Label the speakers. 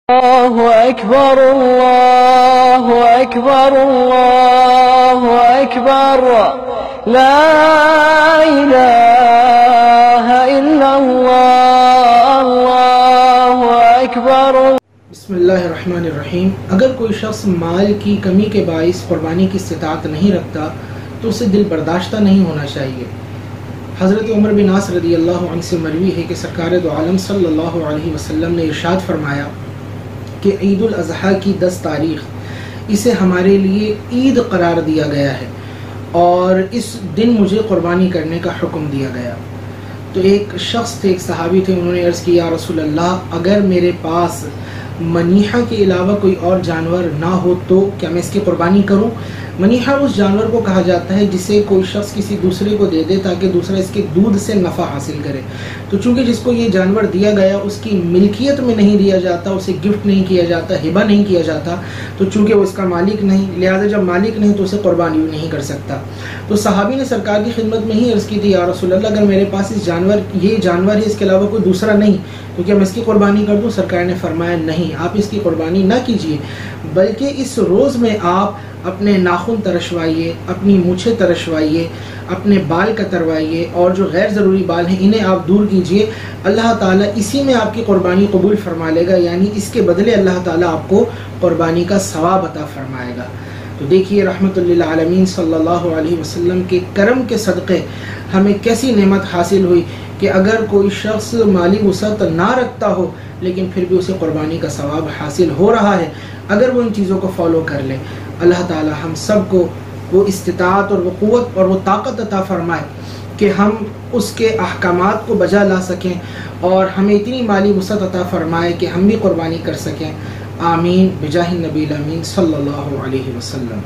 Speaker 1: الله أكبر الله أكبر الله أكبر لا إله إلا الله الله أكبر.
Speaker 2: بسم اللہ الرحمن الرحیم. اگر کوئی شخص مال کی کمی کے باعث قربانی کی استطاعت نہیں رکھتا تو اسے دل برداشتہ نہیں ہونا چاہیے. حضرت عمر بن عاص رضی اللہ عنہ سے مروی ہے کہ سرکار دو عالم صلی اللہ علیہ وسلم نے ارشاد فرمایا کہ عید الاضحیٰ کی 10 تاریخ اسے ہمارے لیے عید قرار دیا گیا ہے اور اس دن مجھے قربانی کرنے کا حکم دیا گیا. تو ایک شخص تھے، ایک صحابی تھے، انہوں نے عرض کیا یا رسول اللہ، اگر میرے پاس منیحہ کے علاوہ کوئی اور جانور نہ ہو تو کیا میں اس کی قربانی کروں؟ منیحہ اس جانور کو کہا جاتا ہے جسے کوئی شخص کسی دوسرے کو دے دے تاکہ دوسرا اس کے دودھ سے نفع حاصل کرے. تو چونکہ جس کو یہ جانور دیا گیا اس کی ملکیت میں نہیں دیا جاتا، اسے گفٹ نہیں کیا جاتا، ہبہ نہیں کیا جاتا، تو چونکہ وہ اس کا مالک نہیں، لہذا جب مالک نہیں تو اسے قربانی بھی نہیں کر سکتا. تو صحابی نے سرکار کی خدمت میں ہی عرض کی تھی یا رسول اللہ، اگر میرے پاس یہ جانور ہے، اس کے علاوہ کوئی دوسرا نہیں، تو کیا میں اس کی قربانی کر دوں؟ سرکار نے فرمایا نہیں، آپ اس کی قربانی نہ کیجیے، بلکہ اس روز میں آپ اپنے ناخن ترشوائیے، اپنی مونچھیں ترشوائیے، اپنے بال کتروائیے، اور جو غیر ضروری بال ہیں انہیں آپ دور کیجیے. اللہ تعالیٰ اسی میں آپ کی قربانی قبول فرما لے گا، یعنی اس کے بدلے اللہ تعالیٰ آپ کو قربانی کا ثواب عطا فرمائے گا. تو دیکھیے رحمت للعالمین صلی اللہ علیہ وسلم کے کرم کے صدقے ہمیں کیسی نعمت حاصل ہوئی کہ اگر کوئی شخص مالی وسعت نہ رکھتا ہو لیکن پھر بھی اسے قربانی کا ثواب حاصل ہو رہا ہے اگر وہ ان چیزوں کو فالو کر لے. اللہ تعالی ہم سب کو وہ استطاعت اور وہ قوت اور وہ طاقت عطا فرمائے کہ ہم اس کے احکامات کو بجا لا سکیں اور ہمیں اتنی مالی وسعت عطا فرمائے کہ ہم بھی قربانی کر سکیں. آمین بجاہ النبی الامین صلی اللہ علیہ وسلم.